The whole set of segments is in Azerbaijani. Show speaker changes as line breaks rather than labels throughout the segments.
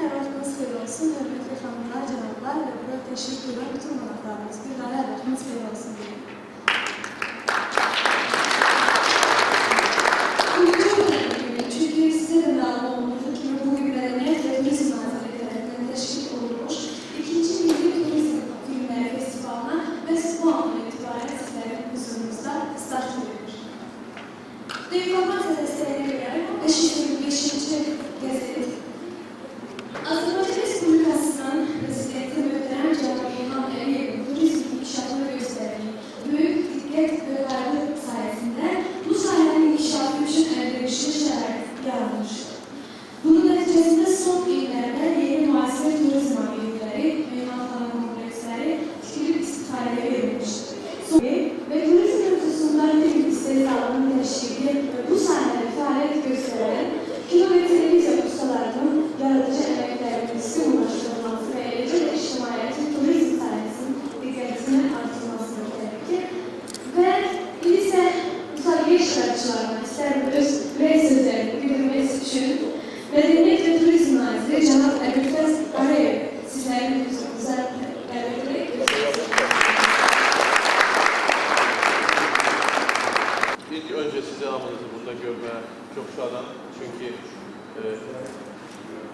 hər vaxtınız xeyir olsun, hörmətli xanımlar, cənablar və bura təşrif edən bütün qonaqlarımız. Bir daha hər vaxtınız xeyir olsun deyim. Bugün çox önemli bir gün, çünki sizə də məlum olmalıdır ki, bu gün Mədəniyyət və Turizm Nazirliyi tərəfindən təşkil olunmuş ikinci Milli Turizm Filmləri Festivalına məhz bu andan etibarən sizlərin huzurunuzda start verilir. İnformasiya dəstəyinə görə 525-ci qəzet Azərbaycan Respublikasının Prezidenti Möhtərəm Cənab İlham Əliyevin turizm inkişafına göstərdiyi böyük diqqət və qayğı sayəsində bu sahənin inkişafı üçün əlverişli şərait yaranmışdır. Bunun nəticəsində son illərdə yeni müasir turizm obyektləri, mehmanxana kompleksləri tikilib istifadəyə verilmişdir. Və turizm mövzusunda film istehsalının təşkili və bu sahədə fəaliyyət göstərən kino və televiziya ustalarının yaradıcı əməklərinin stimullaşdırılması və eləcə də ictimaiyyətin turizm sahəsinin diqqətinin artırılmasını tələb və isə müsabiqə iştirakçılarına istər öz ürək sözlərini bildirmək üçün Mədəniyyət və Turizm Naziri Cənab Əbülfəz Qarayev sizlərin huzurunuza dəvət edərək
İlk önce sizi hamınızı burada görmeye çok şadam. Çünkü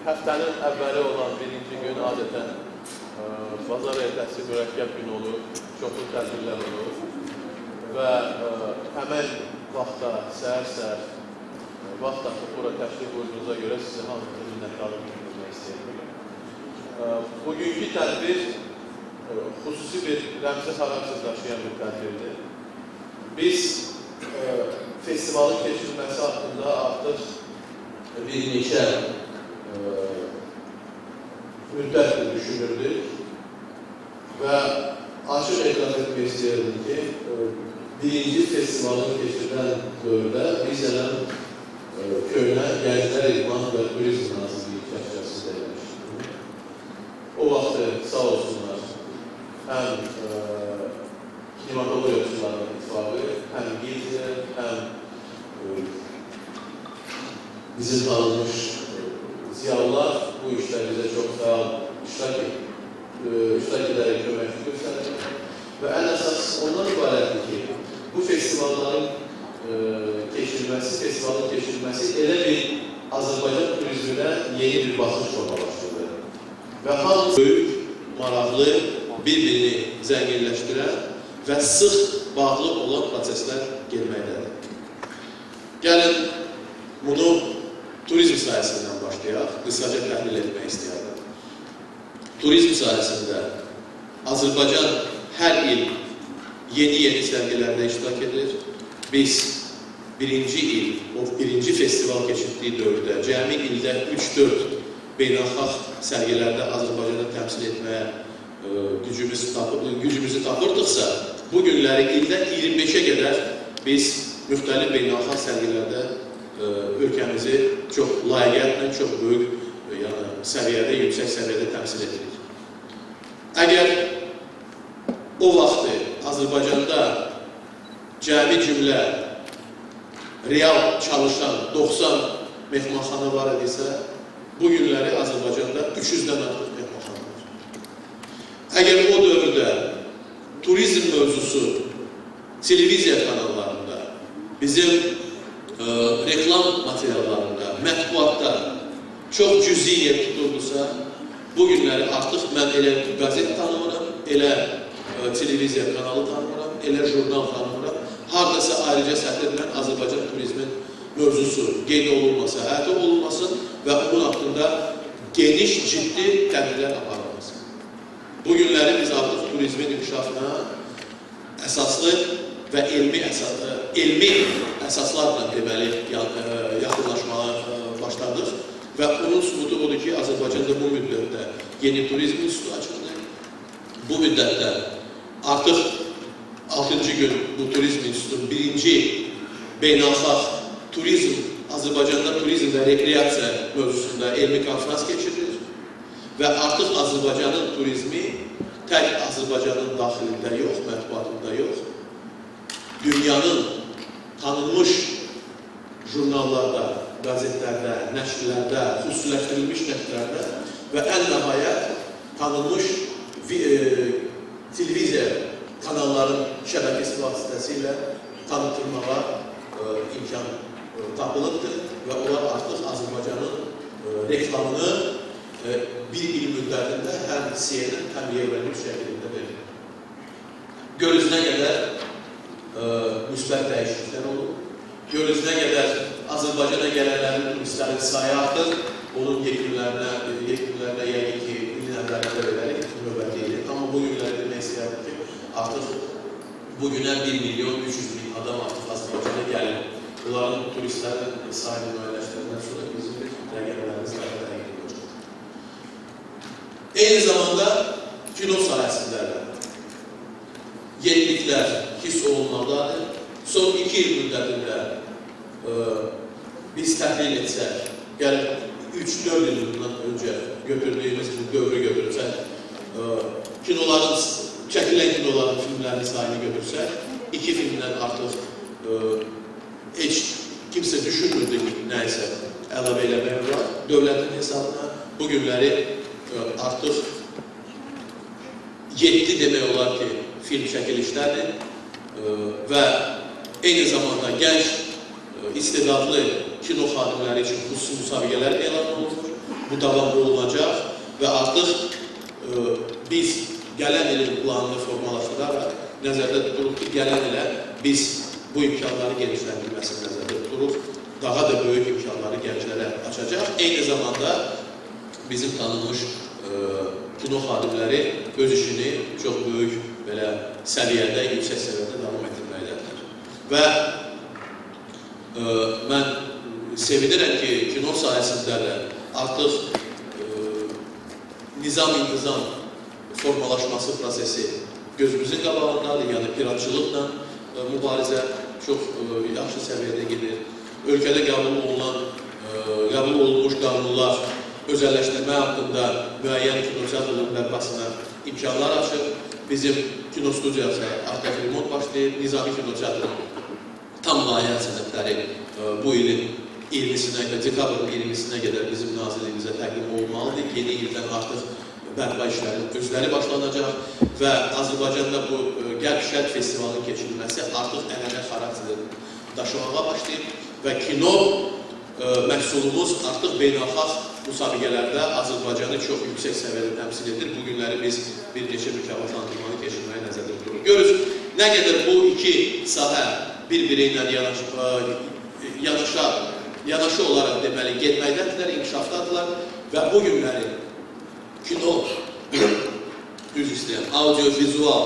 həftənin əvvəli olan birinci gün adətən bazar ertəsi mürəkkəb gün olur, çoxlu tədbirlər olur və həmən vaxtda, səhər-səhər vaxt açıb bura təşrif buyurduğunuza görə sizi hamınızı minnətdarlıq bildirmək istəyirəm. Bugünkü tədbir xüsusi bir rəmzi xarakter daşıyan bir tədbirdir. Biz festivalın keçirilməsi haqqında artıq bir neçə müddətdir düşünürdük və açıq etiraf etmək istəyirdim ki, birinci festivalın keçirilən dövrdə biz gələn Köhnə Gənclər İdman və Turizm Nazirliyi çərçivəsində eləmişdik. O vaxtı sağ olsunlar, həm Kinematografçıların İttifaqı, həm Gilzer, həm bizim tanınmış ziyalılar bu işlər bizə çox fəal iştirak edərək köməkli göstərir və ən əsas ondan ibarətdir ki, bu festivalın keçirilməsi elə bir Azərbaycan turizminə yeni bir baxış formalaşdırır və hamı böyük, maraqlı, bir-birini zənginləşdirən və sıx bağlı olan proseslər gelməkdədir. Gəlin, bunu turizm sahəsindən başlayaq, qısaca təhlil etmək istəyərdim. Turizm sahəsində Azərbaycan hər il yeni sərgilərdə iştirak edir. Biz birinci il, o birinci festival keçirdiyi dövrdə cəmi ildə 3-4 beynəlxalq sərgilərdə Azərbaycanı təmsil etməyə gücümüzü tapırdıqsa, bu günləri ildə 25-ə qədər biz müxtəlif beynəlxalq sərgilərdə ölkəmizi çox layiqiyyətlə, çox böyük səviyyədə, yüksək səviyyədə təmsil edirik. Əgər o vaxtı Azərbaycanda cəmi cümlə real çalışan 90 mehmanxana var idisə, bu günləri Azərbaycanda 300-dən artıq mehmanxana var. Əgər o dövrdə turizm mövzusu televiziya kanallarında, bizim reklam materiallarında, mətbuatda çox cüzi yer tutuldusa, bu günləri artıq mən elə qazet tanımıram, elə televiziya kanalı tanımıram, elə jurnal tanımıram. Haradasa ayrıca səhv edilən Azərbaycan turizmin mövzusu qeyd olunmasa, həyata olunmasın və onun haqqında geniş, ciddi tədbirlər aparılmasın. Bu günləri biz artıq turizmin inkişafına əsaslı və elmi əsaslarla deməli yaxınlaşmağa başladıq və onun sübutu odur ki, Azərbaycanda bu müddətdə yeni turizm institutu açıldı. Bu müddətdə artıq 6-cı gün bu turizm institutunun birinci beynəlxalq turizm, Azərbaycanda turizm və rekreasiya mövzusunda elmi konferans keçirilir və artıq Azərbaycanın turizmi tək Azərbaycanın daxilində yox, mətbuatında yox, dünyanın tanınmış jurnallarda, qazetlərdə, nəşrlərdə, xüsusiləşdirilmiş nəşrlərdə və ən nəhayət tanınmış televiziya kanalların şəbəkəsi vasitəsilə tanıtılmağa imkan tapılıbdır və onlar artıq Azərbaycanın reklamını bir il müddətində həm CNN, həm Euronews şəklində verir. Görüzünə qədər müsbət dəyişikliklər olur. Görüzünə qədər Azərbaycana gələnlərin turistlərin sayı artır. Onun yekünlərlə yəqin ki, ilin əvvəlində verərik, növbəti ili. Amma bu günləri demək istəyərdim ki, artıq bugünə 1.300.000 adam artıq Azərbaycana gəlir. Bunların turistlərin sayını müəyyənləşdirəndən sonra bizim rəqəmlərimiz daha da əgin olacaq. Eyni zamanda kino sahəsində yeniliklər hiss olunmaqdadır. Son 2 il müddətində biz təhlil etsək, gəlib 3-4 il bundan öncə götürdüyümüz bu dövrü götürsək, çəkilən kinoların filmlərinin sayını götürsək, 2 filmdən artıq heç kimsə düşünmürdü ki, nəysə əlavə eləmək olar. Dövlətin hesabına bu günləri artıq 7 demək olar ki, film çəkilişlərdir və eyni zamanda gənc, istedadlı kino xadimləri üçün xüsusi müsabiqələr elan olunur. Bu davam olunacaq və artıq biz gələn ilin planını formalaşdıraraq nəzərdə tuturuq ki, gələn ilə biz bu imkanları genişləndirməsini nəzərdə tuturuq. Daha da böyük imkanları gənclərə açacaq. Eyni zamanda bizim tanınmış kino xadimləri öz işini çox böyük belə səviyyədə, yüksək səviyyədə davam etdirməkdədir. Və mən sevinirəm ki, kino sahəsində də artıq nizam-intizam formalaşması prosesi gözümüzün qabağındadır, yəni piratçılıqla mübarizə çox yaxşı səviyyədə gedir. Ölkədə qəbul olunmuş qanunlar özəlləşdirmə haqqında müəyyən kinoteatrların bərpasına imkanlar açır. Bizim kino studiyası artıq remont başlayıb, Nizami Kinoteatrın tam layihə sənədləri bu ilin 20-sinə, dekabrın 20-sinə qədər bizim nazirliyimizə təqdim olmalıdır. Yeni ildən artıq bərpa işlərinin özləri başlanacaq və Azərbaycanda bu Qərb-Şərq festivalının keçirilməsi artıq ənənə xarakteri daşımağa başlayıb və kino məhsulumuz artıq beynəlxalq müsabiqələrdə Azərbaycanı çox yüksək səviyyədə təmsil edir. Bu günləri biz bir neçə mükafatlandırmanı keçirməyə nəzərdə tuturuq. Görürüz, nə qədər bu iki sahə bir-biri ilə yanaşı olaraq deməli getməkdədirlər, inkişafdadırlar və bu günləri kino, düz istəyən, audio-vizual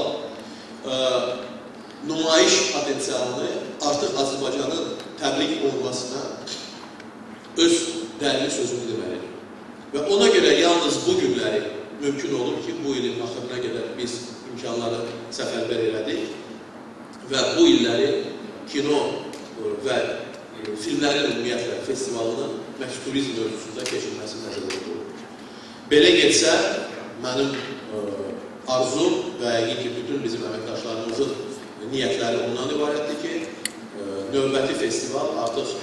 nümayiş potensialını artıq Azərbaycanın təbliğ olunmasına öz dəyərli sözünü deməlidir. Və ona görə yalnız bu günləri mümkün olur ki, bu ilin axırına qədər biz imkanları səfərbər elədik və bu illəri kino və filmlərin ümumiyyətlə festivalının məhz turizm ölçüsündə keçirilməsi nəzərdə tutulur. Belə getsə, mənim arzum və yəqin ki, bütün bizim əməkdaşlarımızın niyyətləri ondan ibarətdir ki, növbəti festival artıq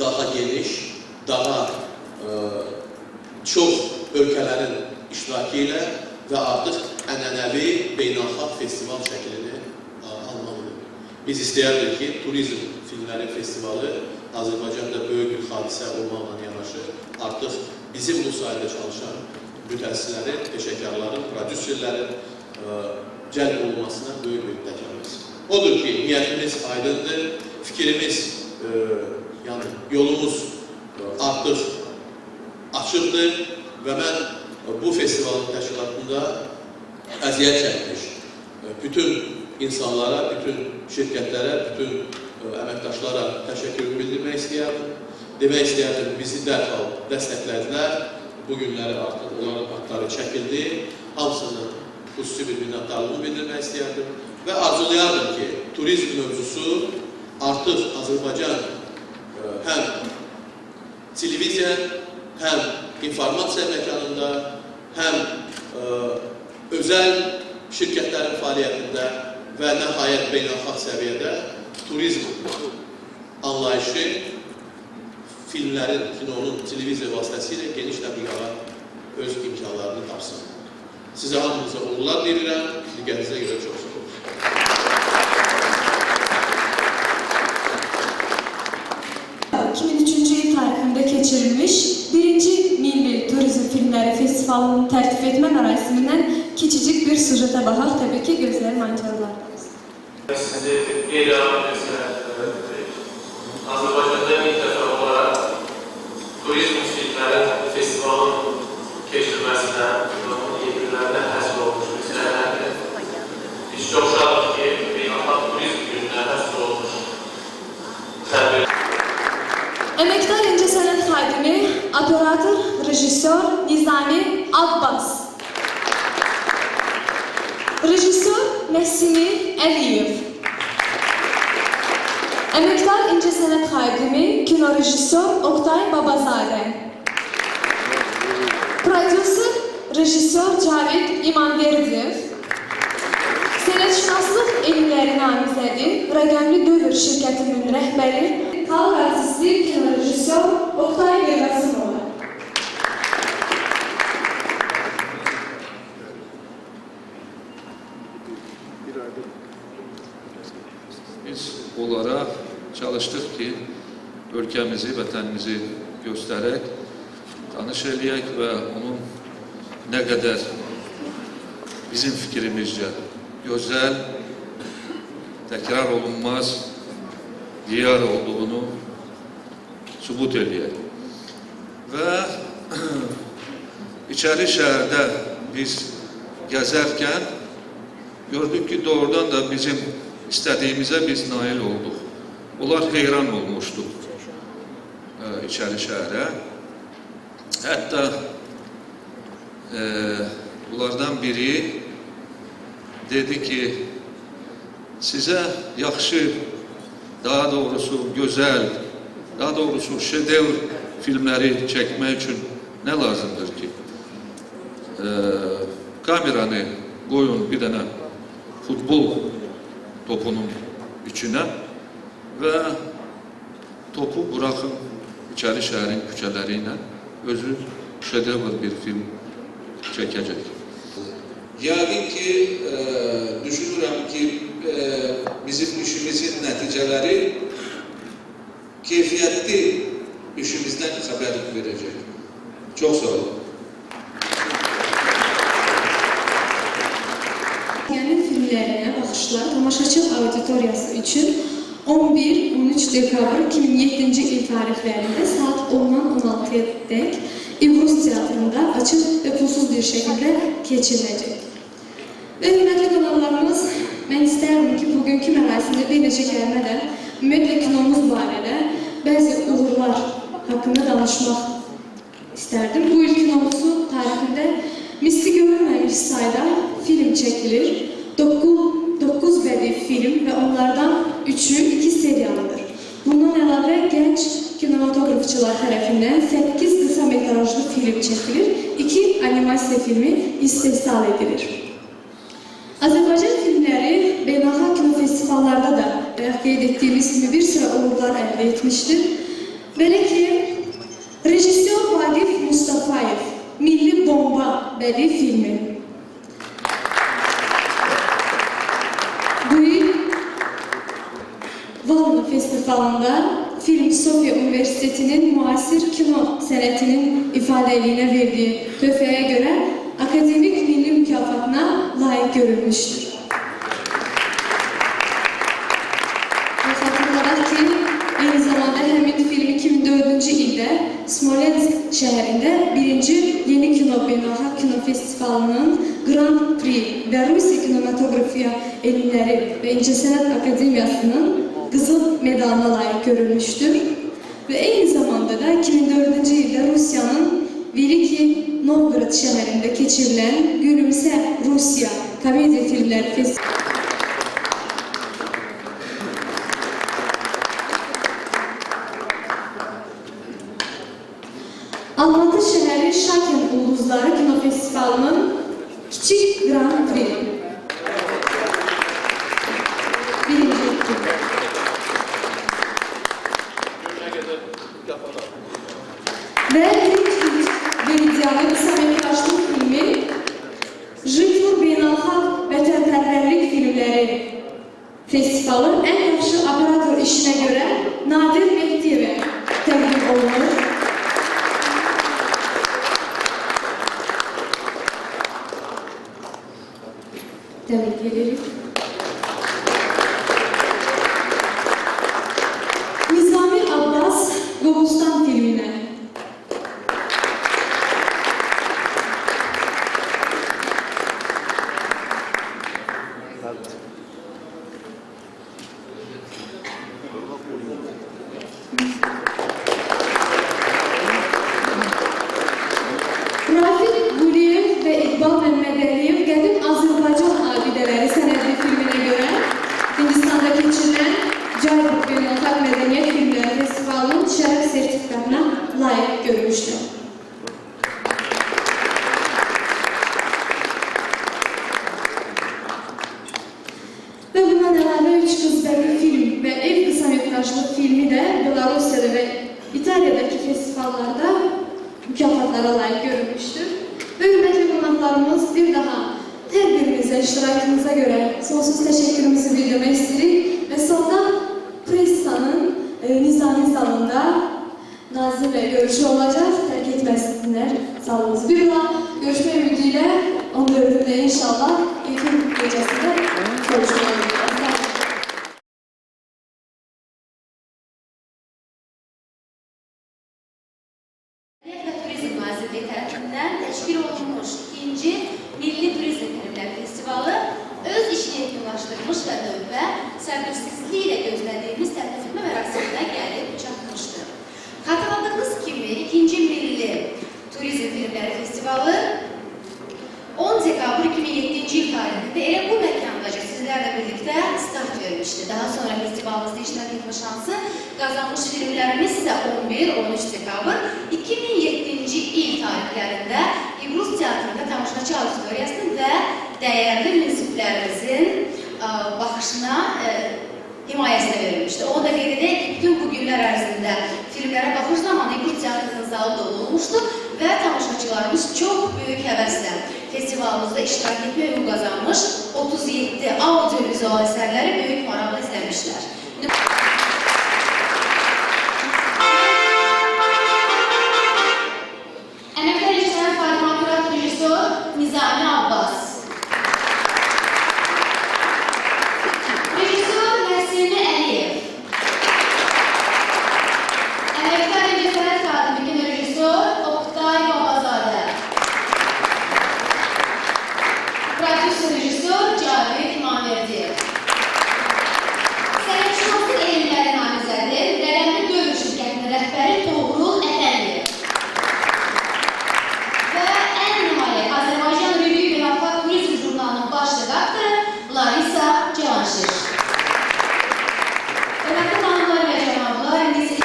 daha geniş, daha çox ölkələrin iştirakı ilə və artıq ənənəvi beynəlxalq festival şəklini almalıdır. Biz istəyərdik ki, turizm filmləri festivalı Azərbaycanda böyük bir hadisə olmaqla yanaşı, artıq bizim bu sahədə çalışan mütəssislərin, peşəkarların, prodüserlərin cəlb olunmasına böyük bir təkanımız. Odur ki, niyyətimiz aydındır, fikrimiz, yəni yolumuz artıq açıqdır və mən bu festivalın təşkilatında əziyyət çəkmiş bütün insanlara, bütün şirkətlərə, bütün əməkdaşlara təşəkkürümü bildirmək istəyərdim. Demək istəyərdim, bizi dərhal dəstəklədilər. Bu günləri artıq onların haqları çəkildi. Hamısının xüsusi bir minnətdarlığını bildirmək istəyərdim və arzulayardım ki, turizm mövzusu artıq Azərbaycan həm televiziya, həm informasiya məkanında, həm özəl şirkətlərin fəaliyyətində və nəhayət beynəlxalq səviyyədə turizm anlayışı filmlərin, kinonun televiziya vasitəsilə geniş təbliğata öz tapsın. Sizə hamınıza uğurlar dilirəm. Diqqətinizə görə çox sağ olun.
2003 yıl tarihinde geçirilmiş 1. Milli Turizm Filmleri Festivali'nin tertip etme merasiminden küçücük bir sujete bakaq, tabii ki gözler monitörlardayız.
Sizi qeyri-adi Azərbaycanda ilk dəfə olaraq turizm filmləri festivalının keçirilməsinə, bunun yetirlərində həsr olmuş məsələlərdir. Biz çox şadıq ki, beynəlxalq turizm gününə həsr olmuş tədbir.
Emektar İnce Sənət xadimi, operator, rejissor Nizami Abbas. Rejissor Nəsimi Əliyev. Emektar İnce Sənət xadimi, kinorejissor Oktay Babazadə. Prodüser, rejissor Cavid İmanverdiyev. Sənətşünaslıq elmləri namizədi, Rəqəmli Dövr şirkətinin rəhbəri, xalq artisti, kinorejissor Oktay Qasımov.
Biz onlara çalıştık ki, ülkemizi, vətənimizi göstərək, tanış eləyək və onun nə qədər bizim fikrimizcə gözəl, təkrar olunmaz diyar olduğunu sübut eləyək. Və içəri şəhərdə biz gəzərkən gördük ki, doğrudan da bizim istədiyimizə biz nail olduq. Onlar heyran olmuşdu içəri şəhərə. Hətta bunlardan biri dedi ki, sizə yaxşı, daha doğrusu gözəl, daha doğrusu şedevr filmləri çəkmək üçün nə lazımdır ki? Kameranı qoyun bir dənə futbol topunun içinə və topu bırakın içəri şəhərin küçələri ilə özü şedevr bir film çəkəcək.
Yəqin ki, düşünürəm ki, bizim işimizin nəticələri keyfiyyətli işimizdən xəbər verəcək. Çox sağ olun.
Yani filmlerine bakışlar tamaşaçı auditoriyası için 11-13 dekabr 2007 yıl tarihlerinde saat 10'dan 16'ya dek İbrus Tiyatro'nda açık ve pulsuz bir şekilde geçirilecek. Ve hürmetli kanallarımız, ben isterim ki bugünkü mərasimdə bir neçə kəlmədən ümumiyyətlə kinomuz barədə bəzi uğurlar hakkında danışmaq isterdim. Bu il kinomuzu tarixində misli görülməmiş sayda film çekilir. 9 bədii film ve onlardan 3'ü 2 seriyalıdır. Bundan əlavə genç kinematografçılar tərəfindən 8 kısa metrajlı film çekilir, 2 animasiya filmi istehsal edilir. Azərbaycan filmləri beynəlxalq kino festivallarda da qeyd etdiyimiz kimi bir sıra uğurlar əldə etmiştir. Belə ki, rejissor Vagif Mustafayev Milli Bomba bədii filmi. Bu il Valno Festivalında film Sofya Üniversitesi'nin muasir kino sənətinin ifadəliyinə verdiği töhfəyə görə akademik milli mükafatına layık görülmüştür. Hatırlarak ki, aynı zamanda həmin film 2004 ildə Smolensk şəhərində 1. Yeni Kino Beynəlxalq Kino Festivalının Grand Prix və Rusiya Kinematografiya Elmləri və İncəsənət Akademiyasının Qızıl medalına layık görülmüştür. Ve aynı zamanda da 2004 yılda Rusya'nın Veliki Novgorod şəhərində keçirilən Gülümsə Rusiya komediya filmləri festivali. Almatı şəhəri Şakin Ulduzları Kino Festivalının Kiçik Grand Prix. Birinci etkinlik. Ve ilk Veridiyan'ın kısa metrajlı filmi dəvət edirik. Nizami Abbas Qobustan filminə. Rafiq Quliyev və İqbal Məmmədəliyev qədim Azərbaycan abidələri sənədli filminə görə Hindistanda keçirilən Jaipur Beynəlxalq Mədəniyyət Filmləri Festivalının şərəf sertifikatına layiq görülmüşdür. Və bundan əlavə 3 qızbərli film və ev qısametrajlı filmi də Belarusiyada və İtaliyadakı festivallarda mükafatlara layiq görülmüşdür. Və hörmətli qonaqlarımız bir daha hər birimizə iştirakınıza görə sonsuz təşəkkürümüzü bildirmək istəyirik və sonda Pressanın Nizami salında nazirlə görüşü olacaq, tərk etməsinlər salımızı. Bir daha görüşmək ümidi ilə 14-də inşallah ilkin gecəsində görüşmək ümidi.
Turizm Nazirliyi tərəfindən təşkil olunmuş 2-ci Milli Turizm Filmləri Festivalı öz işini yekunlaşdırmış və növbə səbirsizliyi ilə gözlədiyimiz təkliflənmə mərasimində gəlib çatmışdır. Xatırladığınız kimi 2-ci Milli Turizm Filmləri Festivalı 10 dekabr 2007-ci il tarixində elə bu məkandaca sizlərlə birlikdə start vermişdi. Daha sonra festivalımızda iştirak etmə şansı qazanmış filmlərimiz isə 11-13 dekabr 2007-ci il tarixlərində İbrus Teatrında tamaşaçı auditoriyasının və dəyərli münsiflərimizin baxışına, himayəsinə verilmişdi. Onu da qeyd edək ki, bütün bu günlər ərzində filmlərə baxış zamanı İbrus Teatrının zalı dolu olmuşdu və tamaşaçılarımız çox böyük həvəslə festivalımızda iştirak etmə hüquq qazanmış 37 audio-vizual əsərləri böyük maraqla izləmişlər. Əməkdar rejissor Fatıma Kurat, rejissor Nizami Abbas. Rejissor Nəsimi Əliyev. Əməkdar rejissor Xadimi rejissor Oktay Babazadə. Prodüser rejissor Cavid İmamverdiyev. Sənətşünaslıq elmləri namizədi Rələmli Dövr şirkətinin rəhbəri Toğrul Əfəndiyev. Və ən nihayət Azərbaycan Review Beynəlxalq Turizm jurnalının baş redaktoru Larisa Cavanşir. Hörmətli xanımlar və cənablar, indi siz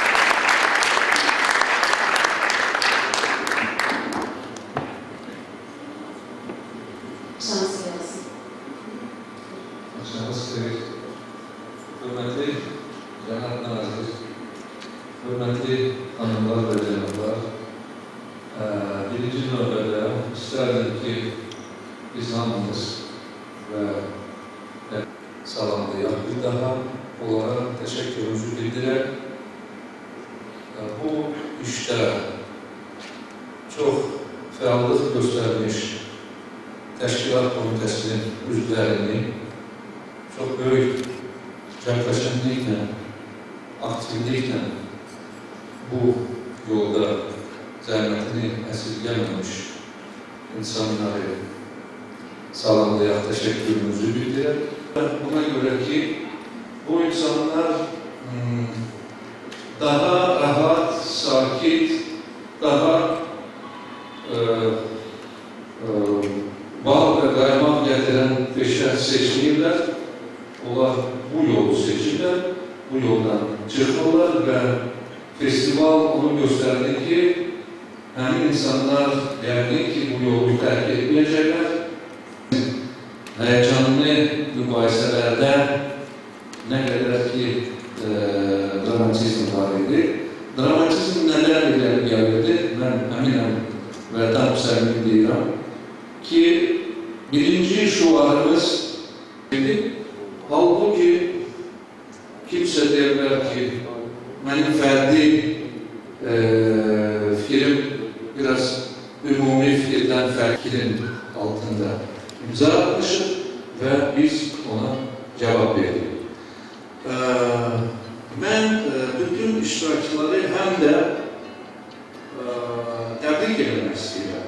şans verilsin.
Şans verir. Hürmetli Cenab Nazır, hürmetli hanımlar ve cenablar, birinci növbədə isterdim ki biz hamımız ve salamlayaq. Bir daha onlara teşekkürümüzü bildirək. Bu işdə çox fəallıq göstərmiş Təşkilat Komitəsinin üzvlərini çox böyük cəbhəşənliklə, aktivliklə bu yolda zəhmətini əsirgəməmiş insanları salamlayaq, təşəkkürümüzü bildirək. Buna görə ki, bu insanlar daha rahat, sakit, daha bal və qaymaq gətirən peşə seçməyirlər. Onlar bu yolu seçirlər, bu yoldan çıxırlar və festival onu göstərdi ki, həmin insanlar yəqin ki, bu yolu tərk etməyəcəklər. Həyəcanlı mübahisələrdə nə qədər ki, dramatizm var idi. Dramatizm nələr ilə gəlirdi? Mən əminəm və tam səmimi deyirəm ki, birinci şuarımız idi. Halbuki kimsə deyirlər ki, mənim fərdi fikrim biraz ümumi fikirdən fərqinin altında imza atmışım və biz ona cavab verdik. Mən bütün iştirakçıları həm də təbrik etmək istəyirəm.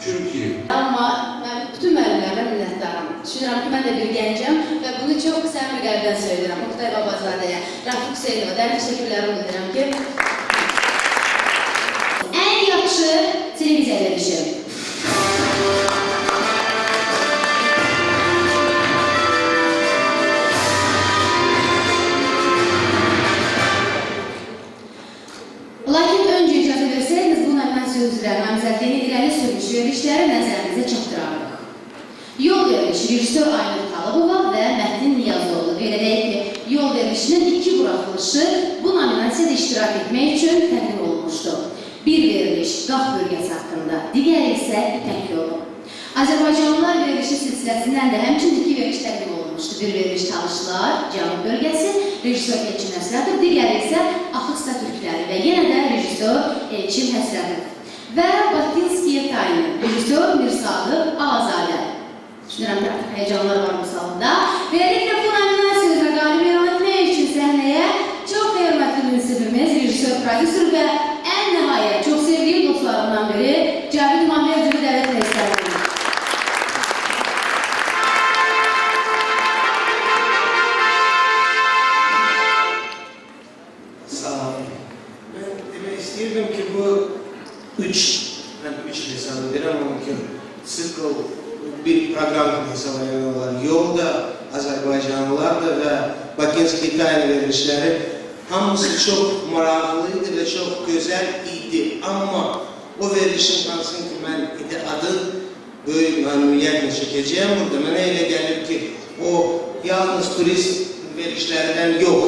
Çünki
Amma mən bütün müəllimlərə minnətdaram. Düşünürəm ki, mən də bir gəncəm və bunu çox səmimi qəlbdən söyləyirəm. Oktay Babazadəyə, Rafiq Hüseynova dərin təşəkkürlərimi bildirirəm ki, ən yaxşı televiziya verilişi. Lakin öncə icazə versəydiniz, bu nominasiya üzrə namizədliyini irəli sürmüş verilişləri nəzərinizə çatdırarıq. Yol verilişi rejissor Aynur Talıbova və Məhdin Niyazoğlu verərək ki, yol verilişinin 2 buraxılışı bu nominasiyada iştirak etmək üçün təqdim olunmuşdu. Bir veriliş Qax bölgəsi haqqında, digəri isə İpək yolu. Azərbaycanlılar verilişi silsiləsindən də həmçinin 2 veriliş təqdim olunmuşdu. Bir veriliş Talışlar, Cənub bölgəsi, rejissor Elçin Həsrətov, digəri isə Axıqsa türkləri və yenə də rejissor Elçin Həsrətov. Və Batinskiyə Tayın, rejissor Mirsadıq Ağazadə. Düşünürəm ki, artıq həyecanlar var bu salonda. Beləliklə, bu nominasiya üzrə qalib elan etmək üçün səhnəyə çox hörmətli münsifimiz, rejissor, prodüser və ən nəhayət çox sevdiyim dostlarımdan biri Cavid Mahmudov'u dəvət etmək istərdim.
İstəyirdim ki, bu mən üç hesab edirəm, amma ki, sikl bir proqram hesab edirəm. Yolda, Azərbaycanlılar və Bakinski Tayın verilişləri hamısı çox maraqlıydı və çox gözəl idi. Amma o verilişin qansın ki, mən adı böyük məmnuniyyətlə çəkəcəyəm burada. Mənə elə gəlir ki, o yalnız turist verilişlərindən yox,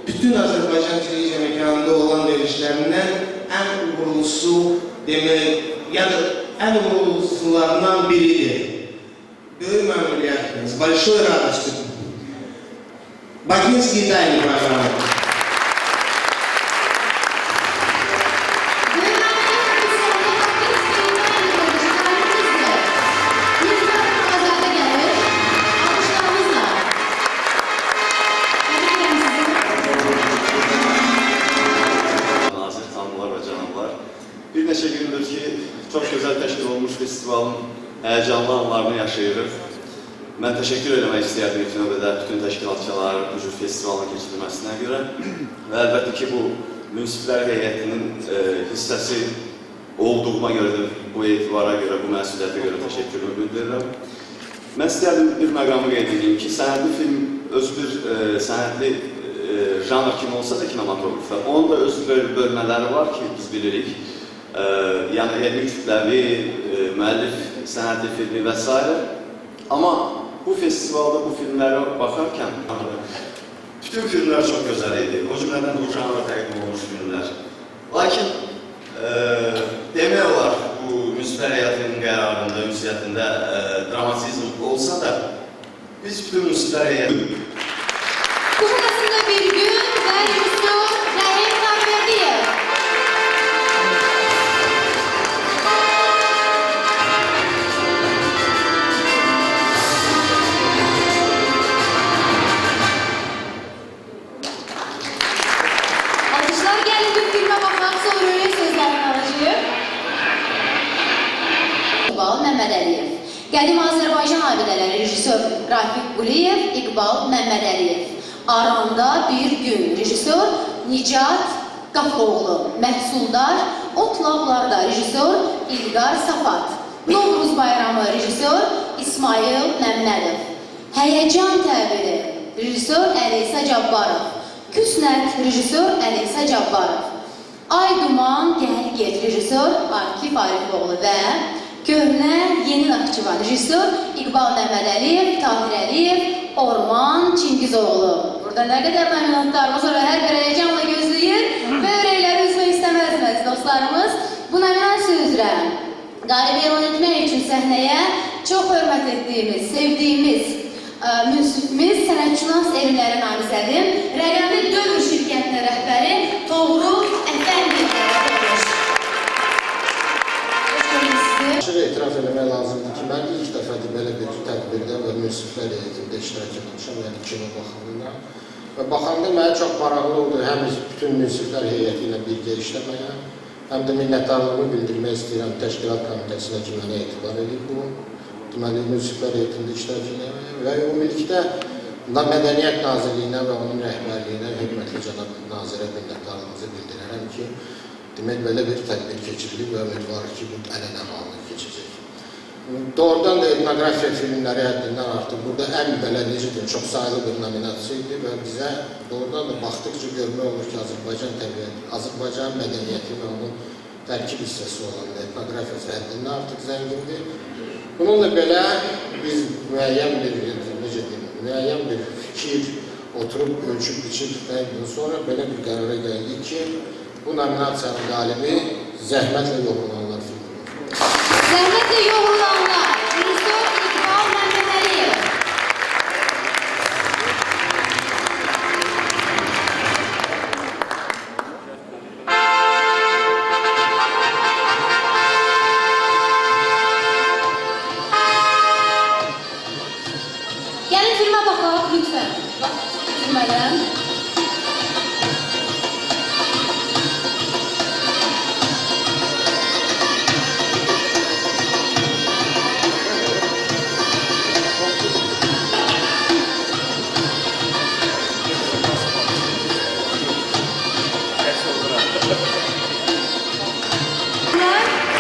bütün Azərbaycan televiziya məkanında olan verilişlərindən ən uğurlusu demək, yəni ən uğurlusularından biridir. Böyük məmnuniyyətiniz, большой радостью. Bakinski Tayın proqramı.
Bir neçə gündür ki, çox gözəl təşkil olmuş festivalın həyəcanlı anlarını yaşayırıq. Mən təşəkkür eləmək istəyərdim ilk növbədə bütün təşkilatçılara bu cür festivalın keçirilməsinə görə. Və əlbəttə ki, bu münsiflər heyətinin hissəsi olduğuma görə də bu etibara görə, bu məsuliyyətə görə təşəkkürümü bildirirəm. Mən istəyərdim bir məqamı qeyd edeyim ki, sənədli film öz bir sənədli janr kimi olsa da kinematografda, onun da öz bölmələri var ki, biz bilirik. Yəni elmi kütləvi, müəllif sənədli filmi və s. Amma bu festivalda bu filmlərə baxarkən bütün filmlər çox gözəl idi. O cümlədən bu janra təqdim olmuş filmlər. Lakin demək olar bu münsiflər heyətinin qərarında, ünsiyyətində dramatizm olsa da biz bütün münsiflər heyətinin
Kuşadası'nda bir gün ve rejissor Rahim Tanrıverdiyev. Alkışlar geldi, bu filme bakmak sonra öyle sözlerini alacağım. İqbal Məmmədəliyev. Qədim Azərbaycan abidələri rejissor Rafiq Quliyev, İqbal Məmmədəliyev. Aranda bir gün rejissor Nicat Qafoğlu, Məhsuldar Otlaqlarda rejissor İlqar Safat, Novruz Bayramı rejissor İsmail Məmmədov, Həyəcan təbiri rejissor Əlisə Cabbarov, Küsnət rejissor Əlisə Cabbarov, Ay Duman Gəl Get rejissor Akif Arifoğlu və Köhnə Yeni Naxçıvan rejissor İqbal Məmmədəliyev, Tahir Əliyev, Orman Çingizoğlu. Burada nə qədər nominantlarımız var və hər bir həyəcanla gözləyir və ürəkləri üzmək istəməzməz dostlarımız. Bu nominasiya üzrə qalib elan etmək üçün səhnəyə çox hörmət etdiyimiz, sevdiyimiz münsifimiz, sənətşünas elmləri namizədim, rəqəmli dövr şirkətinin rəhbəri Toğrul Əfəndiyev. Hoş gördük sizi.
Etiraf etmək lazımdır ki, mən ilk dəfədir belə bir tədbirdə və münsiflər heyətində iştirak etmişəm, yəni kino baxımından. Və baxanda mənə çox maraqlı oldu həm bütün münsiflər heyəti ilə birgə işləməyə, həm də minnətdarlığımı bildirmək istəyirəm təşkilat komitəsinə ki, mənə etibar edib bu. Deməli, münsiflər heyətində iştirak etməyə və ümumilikdə Mədəniyyət Nazirliyinə və onun rəhbərliyinə, hörmətli cənab nazirə minnətdarlığımızı bildirərəm ki, demək, belə bir tədbir keçirilib və ümidvarıq ki, bu ənənə halına keçəcək. Doğrudan da etnografiya filmləri həddindən artıq burada ən belə necə deyim, çox sayılı bir nominasiya idi və bizə doğrudan da baxdıqca görmək olur ki, Azərbaycan təbiəti, Azərbaycan mədəniyyəti və onun tərkib hissəsi olan etnografiyası həddindən artıq zəngindir. Bununla belə biz müəyyən bir fikir oturub, ölçüb, biçib tutdukdan sonra belə bir qərara gəldik ki, bu nominasiyanın qalibi Zəhmətlə Yoğrulanlar filmidir.
Zəhmətlə Yoğrulanlar, rejissor İqbal Məmmədəliyev. Gəlin filmə baxaq, lütfən. Filmədən.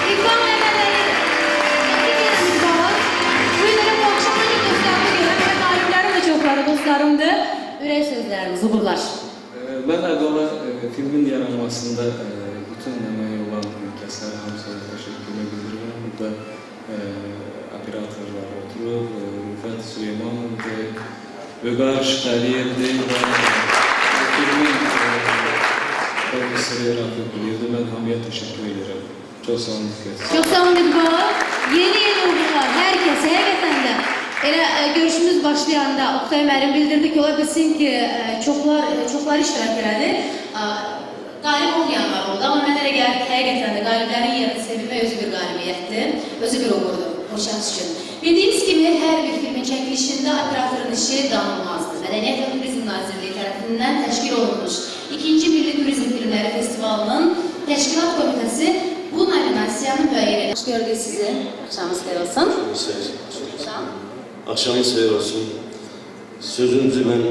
İqbal Məmmədəliyev. Dostlarımdır, ürək sözlərimiz, uğurlar.
Mən əvvəla filmin yaranmasında bütün əmək olan kəslər hamısına təşəkkürümü bildirirəm. Burada operatorlar oturub, Rüfət Süleymanovdur, Vüqar Şüxəliyevdir və filmin prodüseri Rafiq Quliyevdir. Mən hamıya təşəkkür edirəm. Çox sağ olun.
Çox sağ olun İqbal. Yeni uğurlar hər kəsə, həqiqətən də. Elə görüşümüz başlayanda Oktay müəllim bildirdi ki, ola bilsin ki, çoxlar iştirak elədi. Qalib olmayanlar oldu, amma mən elə gəlir ki, həqiqətən də qaliblərin yerini sevilmək özü bir qalibiyyətdir, özü bir uğurdur o şəxs üçün. Bildiyiniz kimi, hər bir filmin çəkilişində operatorun işi danılmazdır. Mədəniyyət və Turizm Nazirliyi tərəfindən təşkil olunmuş 2-ci Milli Turizm Filmləri Festivalının təşkilat komitəsi bu nominasiyanı müəyyən edir. Xoş gördük sizi. Axşamınız xeyir olsun.
Akşamınız xeyir olsun. Sözünüzü mən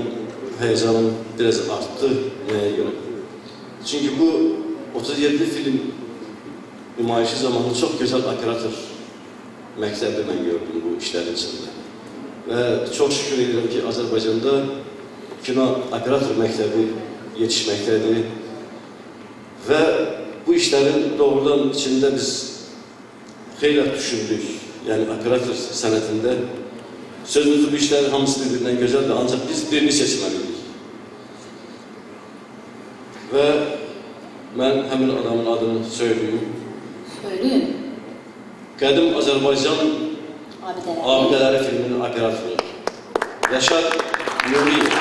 heyecanım biraz arttı. Çünkü bu 37 film nümayişi zamanı çok güzel operator məktəbdə mən gördüm bu işlerin içinde. Ve çok şükür edirəm ki, Azərbaycanda kino operator məktəbi yetişməkdədir. Ve bu işlerin doğrudan içinde biz xeyli düşündük. Yani operator sənətində sözünüzü bu işlerin hamısı birbirinden güzeldir, ancak biz birini seçmeliydik. Ve ben hemen adamın adını söyleyeyim.
Söyleyin.
Qədim Azərbaycan Abidələri filminin operatoru Yaşar Nuriyev.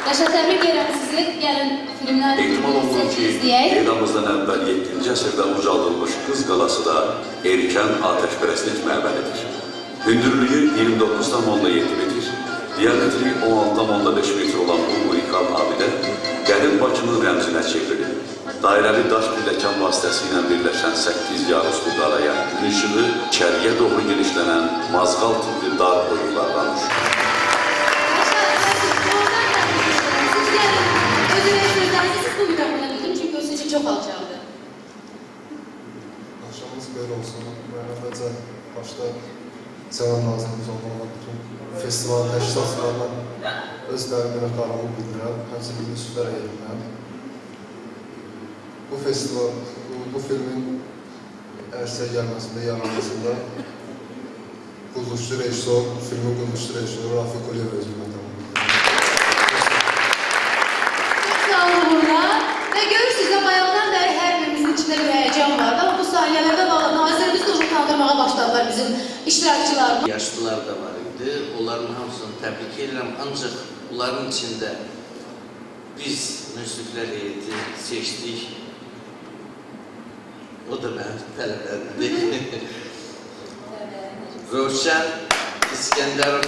Yaşar, təbrik edirəm sizi. Gəlin filmdən izləyək.
Eramızdan əvvəl 7-ci əsrdə ucaldılmış Qız qalası da erkən atəşpərəstlik məbədidir. Hündürlüyü 29,7 metr, diametri 16,5 metr olan bu unikal abidə qədim Bakının rəmzinə çevrilir. Dairəli daş pilləkən vasitəsilə birləşən 8 yaruslu qaraya gün işığı içəriyə doğru genişlənən mazğal tipli dar boyutlardan düşür.
Çok alçaldı.
Akşamınız böyle olsun. Ben əvvəlcə başta Cənab Nazirimiz olmalı bütün festival təşkilatçılarına öz minnətdarlığımı bildirəm. Həmçinin münsiflər heyətinə. Bu festival, bu filmin ərsəyə gəlməsində, yaranmasında quruluşçu rejissor, filmin quruluşçu rejissoru Rafiq Quliyev öz minnətdarlığımı bildirəm.
Çok sağ olun burada. Ve görürsünüz ki bayağıdan beri her birimizin içinde bir heyecan vardı ama bu saniyelerde nazirimiz de utandırmaya başladılar bizim iştirakçılarımız.
Yaşlılar da var idi. idi. Onların hamısını təbrik edirəm. Ancaq bunların içində biz münsiflər heyeti seçdik. O da mənim tələblərimdir. Rövşən İskəndərov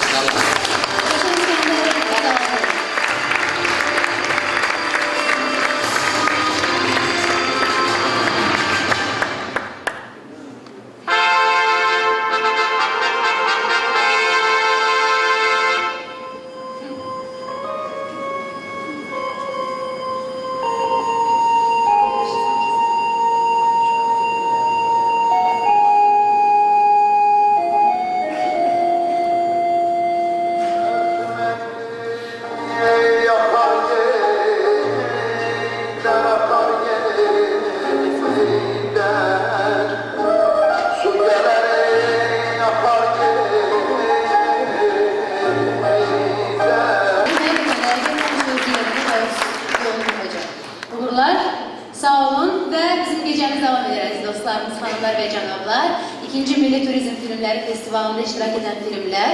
Sağ olun və bizim gecəmiz davam ederiz dostlarımız, xanımlar və cənablar. 2-ci Milli Turizm Filmləri Festivalında iştirak edən filmlər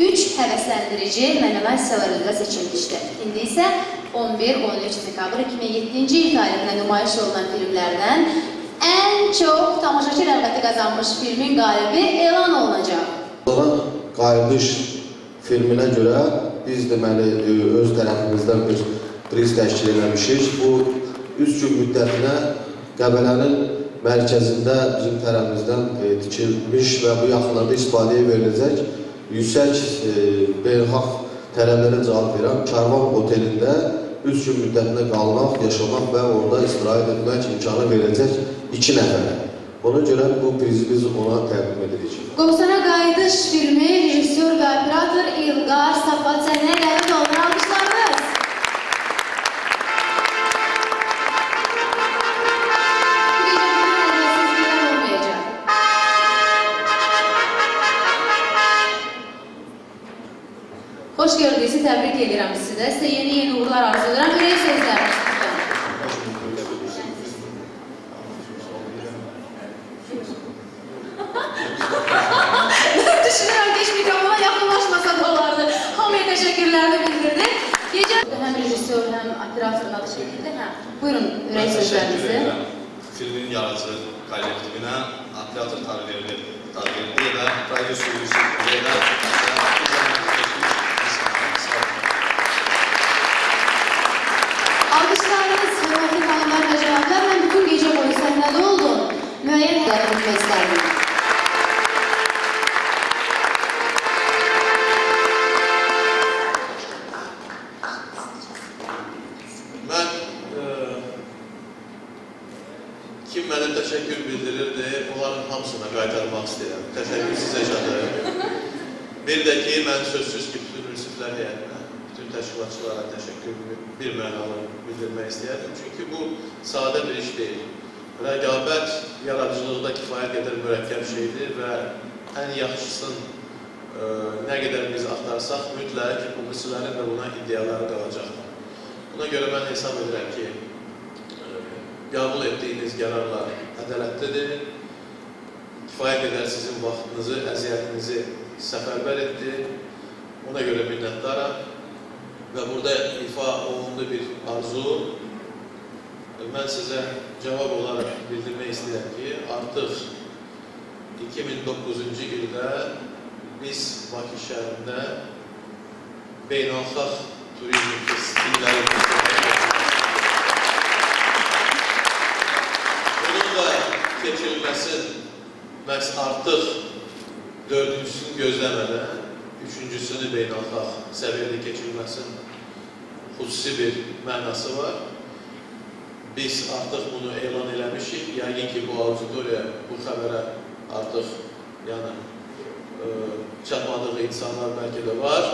3 həvəsləndirici nominasiyalar üzrə seçilmişdir. İndi isə 11-13 dekabr 2007-ci il tarixində nümayiş olunan filmlərdən ən çox tamaşaçı rəğbəti qazanmış filmin qalibi elan olunacaq.
Qayıdış filminə görə biz deməli öz tərəfimizdən bir priz təşkil etmişik. Bu 3 gün müddətinə Qəbələnin mərkəzində bizim tərəfimizdən tikilmiş və bu yaxınlarda istifadəyə veriləcək yüksək beynəlxalq tələblərə cavab verən Karvan otelində 3 gün müddətinə qalmaq, yaşamaq və orada istirahət etmək imkanı veriləcək 2 nəfərə. Ona görə bu prizi biz ona təqdim edirik.
Qobustana Qayıdış filmi rejissor və operator İlqar Safat səhnəyə dəvət olunur. Alqışlarınız. Hoş gördüyünüzü təbrik edirəm sizə. Sizə yeni uğurlar arzu edirəm. Ürək sözləriniz. Düşünürəm ki, heç mikrofona yaxınlaşmasa da olardı. Hamıya təşəkkürlərini bildirdik. Gecə həm rejissor, həm operatorun adı şəkildə. Buyurun, ürək sözlərinizi.
Filmin yaradıcı kollektivinə, operator tarihləri və prodüser Yusuf
Alqışlarınız, hörmətli xanımlar və cənablar, mən bütün gecə boyu səhnədə oldum. Müəyyən həyat etmək istərdim.
Mən kim mənə təşəkkür bildirirdi, onların hamısına qaytarmaq istəyirəm. Təşəkkür sizə çatır. Bir də ki, mən sözsüz ki, bütün münsiflər heyətinə, bütün təşkilatçılara təşəkkür bir mənalı bildirmək istəyərdim. Çünki bu sadə bir iş deyil. Rəqabət yaradıcılıqda kifayət qədər mürəkkəb şeydir və ən yaxşısını nə qədər biz axtarsaq, mütləq münsiflərin də buna iddiaları qalacaqdır. Buna görə mən hesab edirəm ki, qəbul etdiyiniz qərarlar ədalətlidir, kifayət qədər sizin vaxtınızı, əziyyətinizi səfərbər etdi. Ona görə minnətdaram və burada ifa olundu bir arzu. Mən sizə cavab olaraq bildirmək istəyirəm ki, artıq 2009-cu ildə biz Bakı şəhərində beynəlxalq turizm filmləri bununla keçirilməsi məhz artıq 4-cüsünü gözləmədən 3-cüsünü beynəlxalq səviyyədə keçirilməsinin xüsusi bir mənası var. Biz artıq bunu elan eləmişik. Yəqin ki, bu auditoriya bu xəbərə artıq çatmadığı insanlar bəlkə də var.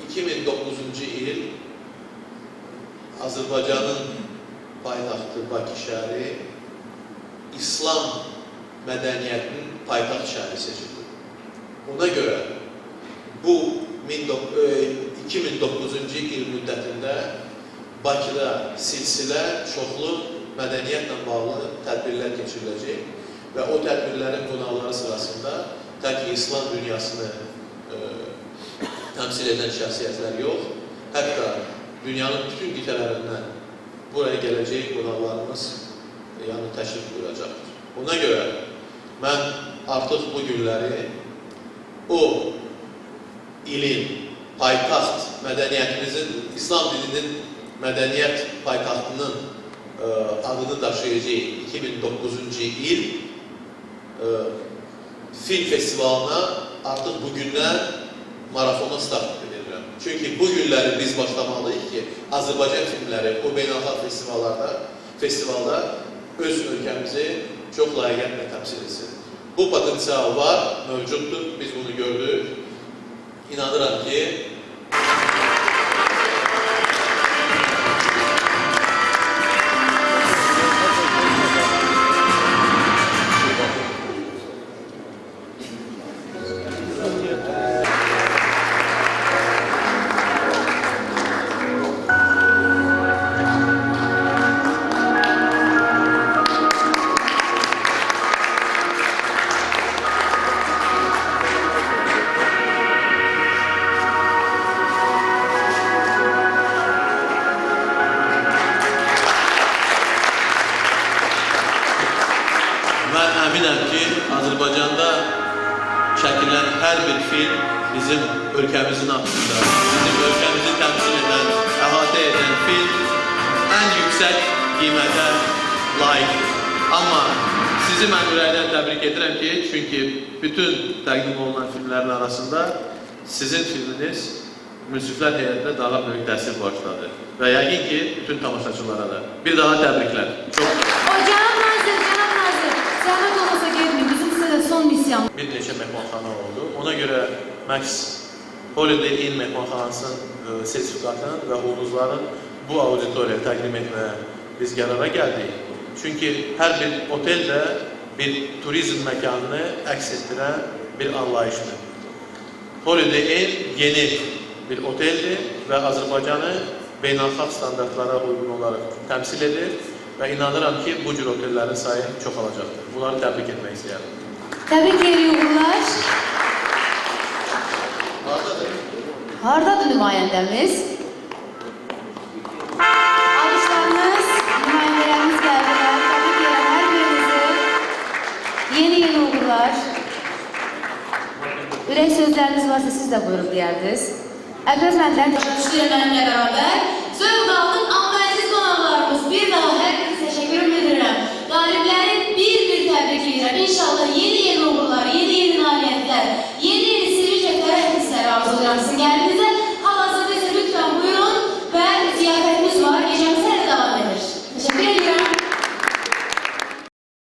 2009-cu il Azərbaycanın paytaxtı Bakı şəhəri İslam mədəniyyətinin paytaxt şəhəri seçildi. Ona görə bu 2009-cu il müddətində Bakıda silsilə, çoxlu mədəniyyətlə bağlı tədbirlər keçiriləcək və o tədbirlərin qonaqları sırasında tək İslam dünyasını təmsil edən şəxsiyyətlər yox, hətta dünyanın bütün qitələrindən buraya gələcək qonaqlarımız təşrif buyuracaqdır. Buna görə mən artıq bu günləri o ilin paytaxt mədəniyyətimizin, İslam dilinin mədəniyyət paytaxtının adını daşıyacaq 2009-cu il film festivalına artıq bugündən marafona start edirəm. Çünki bu günləri biz başlamalıyıq ki, Azərbaycan filmləri o beynəlxalq festivalda öz ölkəmizi çox layiqətlə təmsil etsin. Bu potensial var, mövcuddur, biz bunu gördük. İnanıram ki, mən əminəm ki, Azərbaycanda çəkilən hər bir film bizim ölkəmizin haqqında, bizim ölkəmizi təmsil edən, əhatə edən film ən yüksək qiymətə layiqdir. Amma sizi mən ürəkdən təbrik edirəm ki, çünki bütün təqdim olunan filmlərin arasında sizin filminiz münsiflər heyətində daha böyük təsir bağışladı. Və yəqin ki, bütün tamaşaçılara da. Bir daha təbriklər.
Cənab Nazir, zəhmət olmasa gelmeyin, bizim sizə son misyon.
Bir neçə mehmanxana oldu. Ona görə Max Holiday Inn mehmanxanasının sertifikatının və ulduzların bu auditoriya təqdim etməyə biz qərara gəldik. Çünki hər bir otel də bir turizm məkanını əks etdirən bir anlayışdır. Holiday Inn yeni bir oteldir və Azərbaycanı beynəlxalq standartlara uyğun olaraq təmsil edir və inanıram ki, bu cür otellərin sayı çoxalacaqdır. Bunları təbrik etmək istəyərəm.
Təbrik ediyorlar. Hardadır nümayəndəmiz? Alışlarınız, nümayəndələrimiz gəldiler. Təbrik edirəm hər birinizi. Yeni uğurlar. Ürək sözləriniz varsa siz də buyurun deyərdiniz. Əvvəl məndən
Təşəkkür mənimlə bərabər. Zövq aldın, amma əziz qonaqlarımız, bir daha hər biriniz təşəkkür edirəm. Qalibləri bir-bir təbrik edirəm. İnşallah yeni uğurlar, yeni nailiyyətlər, yeni sevinç hissləri arzulayıram. Sizin gəldiniz.